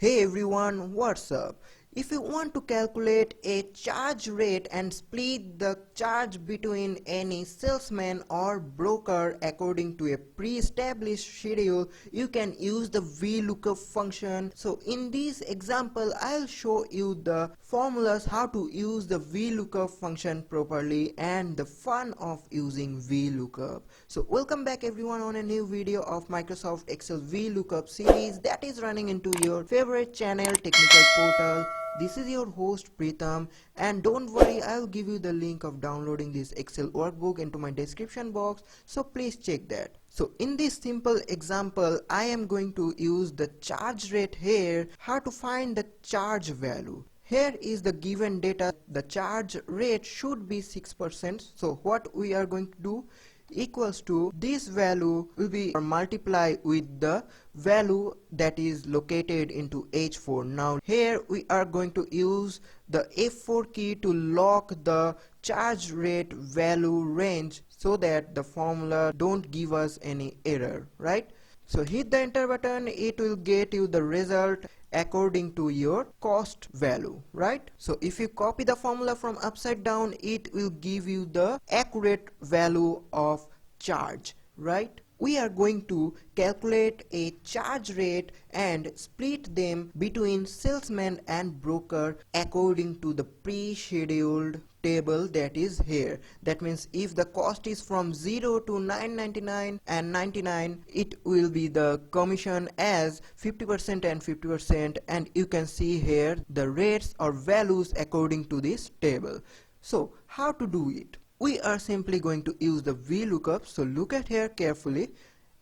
Hey everyone, what's up? If you want to calculate a charge rate and split the charge between any salesman or broker according to a pre-established schedule, you can use the Vlookup function. So in this example, I'll show you the formulas how to use the Vlookup function properly and the fun of using Vlookup. So welcome back everyone on a new video of Microsoft Excel Vlookup series that is running into your favorite channel technical portal. This is your host Pritam, and don't worry, I'll give you the link of downloading this Excel workbook into my description box, so please check that. So in this simple example, I am going to use the charge rate here, how to find the charge value. Here is the given data, the charge rate should be 6%. So what we are going to do equals to this value will be multiplied with the value that is located into H4. Now here we are going to use the F4 key to lock the charge rate value range so that the formula don't give us any error, right? So hit the enter button, it will get you the result according to your cost value, right? So if you copy the formula from upside down, it will give you the accurate value of charge, right? We are going to calculate a charge rate and split them between salesman and broker according to the pre-scheduled table that is here. That means if the cost is from 0 to 9.99 and 99, it will be the commission as 50% and 50%, and you can see here the rates or values according to this table. So how to do it? We are simply going to use the Vlookup. So look at here carefully.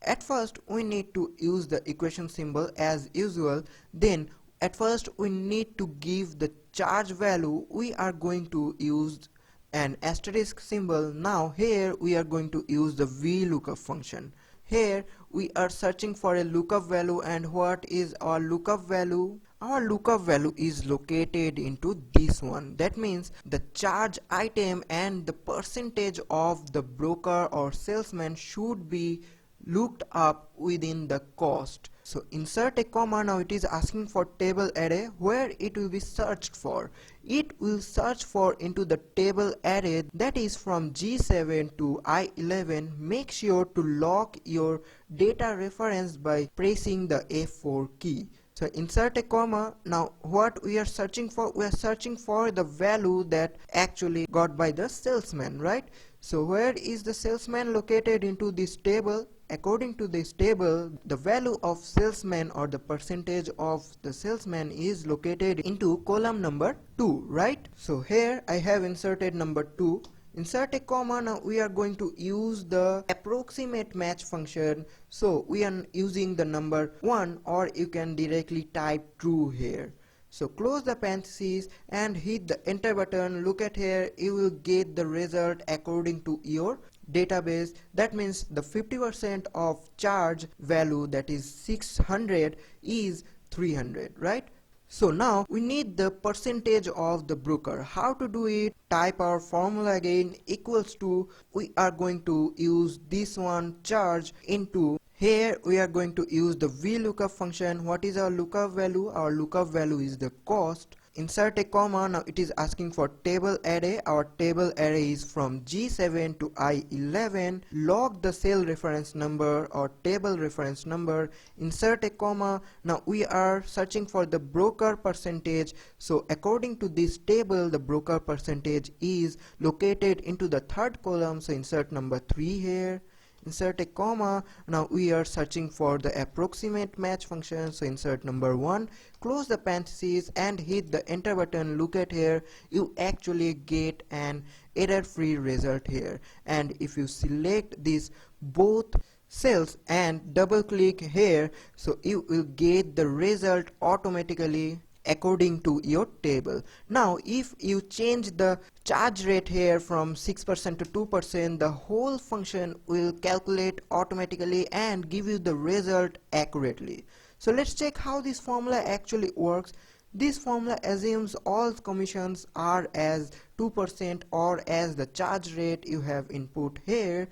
At first we need to use the equation symbol as usual. Then at first we need to give the charge value. We are going to use an asterisk symbol. Now here we are going to use the Vlookup function. Here we are searching for a lookup value, and what is our lookup value? Our lookup value is located into this one. That means the charge item and the percentage of the broker or salesman should be looked up within the cost. So insert a comma. Now it is asking for table array where it will be searched for. It will search for into the table array that is from G7 to I11. Make sure to lock your data reference by pressing the F4 key. So insert a comma. Now what we are searching for? We are searching for the value that actually got by the salesman, right? So where is the salesman located into this table? According to this table, the value of salesman or the percentage of the salesman is located into column number 2, right? So here I have inserted number 2. Insert a comma. Now we are going to use the approximate match function. So we are using the number 1, or you can directly type true here. So close the parentheses and hit the enter button. Look at here, you will get the result according to your database. That means the 50% of charge value, that is 600, is 300, right? So now we need the percentage of the broker. How to do it? Type our formula again, equals to, we are going to use this one, charge, into, here we are going to use the Vlookup function. What is our lookup value? Our lookup value is the cost. Insert a comma. Now it is asking for table array. Our table array is from G7 to I11. Log the cell reference number or table reference number. Insert a comma. Now we are searching for the broker percentage. So according to this table, the broker percentage is located into the third column. So insert number 3 here. Insert a comma. Now we are searching for the approximate match function. So insert number 1. Close the parentheses and hit the enter button. Look at here, you actually get an error-free result here. And if you select these both cells and double click here, so you will get the result automatically according to your table. Now if you change the charge rate here from 6% to 2%, the whole function will calculate automatically and give you the result accurately. So let's check how this formula actually works. This formula assumes all commissions are as 2% or as the charge rate you have input here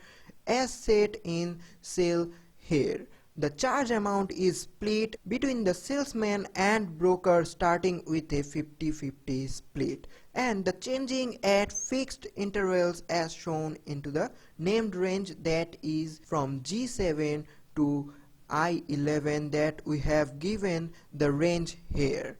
as set in cell here. The charge amount is split between the salesman and broker starting with a 50-50 split, and the changing at fixed intervals as shown into the named range, that is from G7 to I11, that we have given the range here.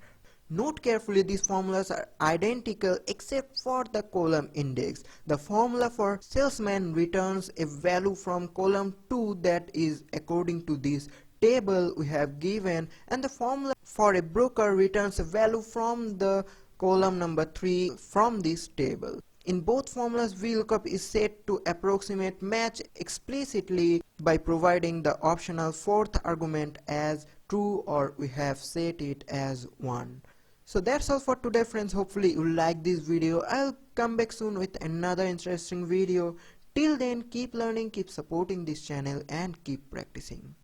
Note carefully, these formulas are identical except for the column index. The formula for salesman returns a value from column 2 that is according to this table we have given, and the formula for a broker returns a value from the column number 3 from this table. In both formulas, Vlookup is set to approximate match explicitly by providing the optional fourth argument as true, or we have set it as 1. So that's all for today, friends. Hopefully you like this video. I'll come back soon with another interesting video. Till then, keep learning, keep supporting this channel, and keep practicing.